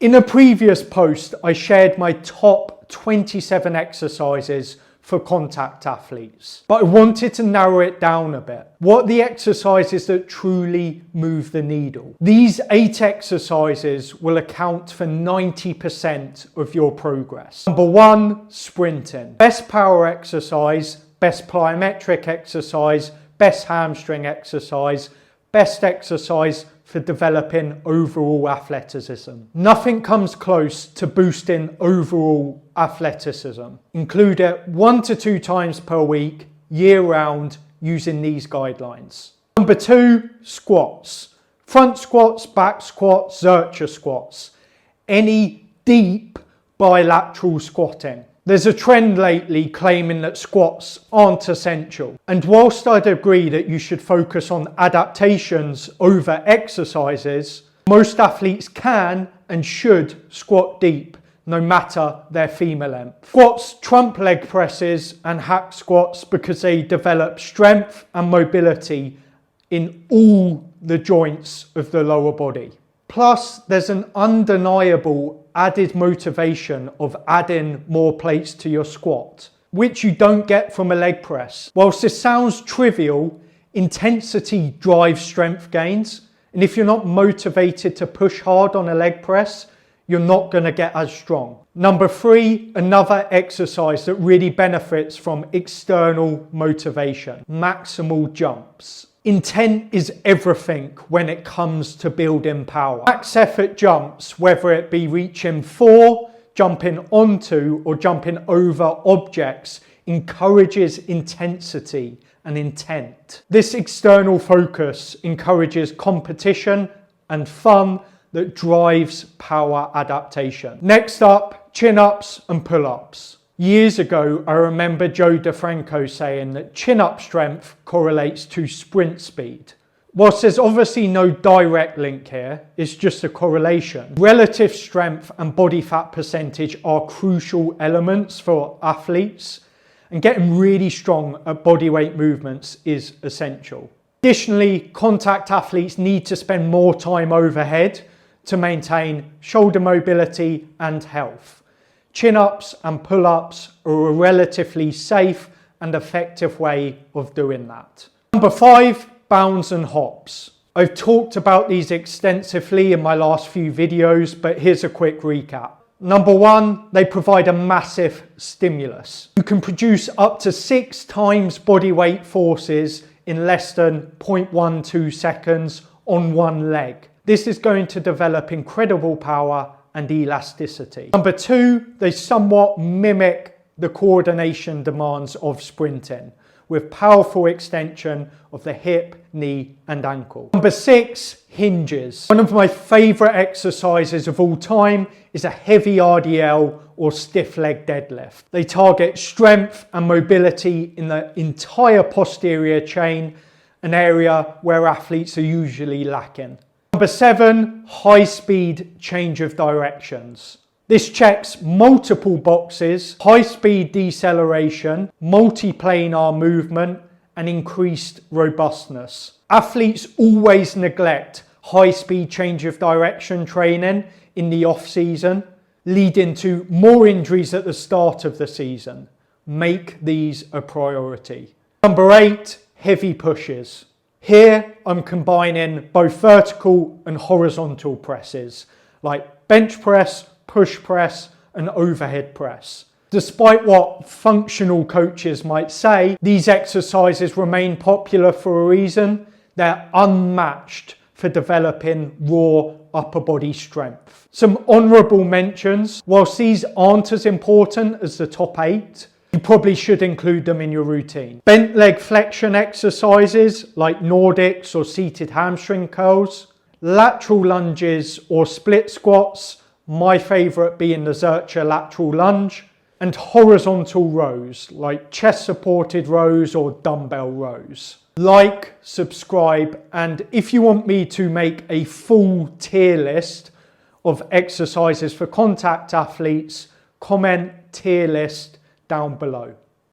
In a previous post, I shared my top 27 exercises for contact athletes, but I wanted to narrow it down a bit. What are the exercises that truly move the needle? These 8 exercises will account for 90% of your progress. Number 1, sprinting. Best power exercise, best plyometric exercise, best hamstring exercise, best exercise for developing overall athleticism. Nothing comes close to boosting overall athleticism. Include it 1 to 2 times per week, year round, using these guidelines. Number 2, squats. Front squats, back squats, Zercher squats. Any deep bilateral squatting. There's a trend lately claiming that squats aren't essential. And whilst I'd agree that you should focus on adaptations over exercises, most athletes can and should squat deep, no matter their femur length. Squats trump leg presses and hack squats because they develop strength and mobility in all the joints of the lower body. Plus, there's an undeniable added motivation of adding more plates to your squat, which you don't get from a leg press. Whilst this sounds trivial, intensity drives strength gains. And if you're not motivated to push hard on a leg press, you're not going to get as strong. Number 3, another exercise that really benefits from external motivation, maximal jumps. Intent is everything when it comes to building power. Max effort jumps, whether it be reaching for, jumping onto, or jumping over objects, encourages intensity and intent. This external focus encourages competition and fun that drives power adaptation. Next up, chin-ups and pull-ups. Years ago, I remember Joe DeFranco saying that chin-up strength correlates to sprint speed. Whilst there's obviously no direct link here, it's just a correlation. Relative strength and body fat percentage are crucial elements for athletes, and getting really strong at bodyweight movements is essential. Additionally, contact athletes need to spend more time overhead to maintain shoulder mobility and health. Chin-ups and pull-ups are a relatively safe and effective way of doing that. Number 5, bounds and hops. I've talked about these extensively in my last few videos, but here's a quick recap. Number 1, they provide a massive stimulus. You can produce up to 6 times body weight forces in less than 0.12 seconds on one leg. This is going to develop incredible power and elasticity. Number 2, they somewhat mimic the coordination demands of sprinting with powerful extension of the hip, knee and ankle. Number 6, hinges. One of my favorite exercises of all time is a heavy RDL or stiff leg deadlift. They target strength and mobility in the entire posterior chain, an area where athletes are usually lacking. Number 7, high speed change of directions. This checks multiple boxes: high speed deceleration, multi-planar movement, and increased robustness. Athletes always neglect high speed change of direction training in the off season, leading to more injuries at the start of the season. Make these a priority. Number 8, heavy pushes. Here I'm combining both vertical and horizontal presses like bench press, push press and overhead press. Despite what functional coaches might say, these exercises remain popular for a reason. They're unmatched for developing raw upper body strength. Some honourable mentions: whilst these aren't as important as the top 8, you probably should include them in your routine. Bent leg flexion exercises like Nordics or seated hamstring curls, lateral lunges or split squats, my favourite being the Zercher lateral lunge, and horizontal rows like chest supported rows or dumbbell rows. Like, subscribe, and if you want me to make a full tier list of exercises for contact athletes, comment tier list down below.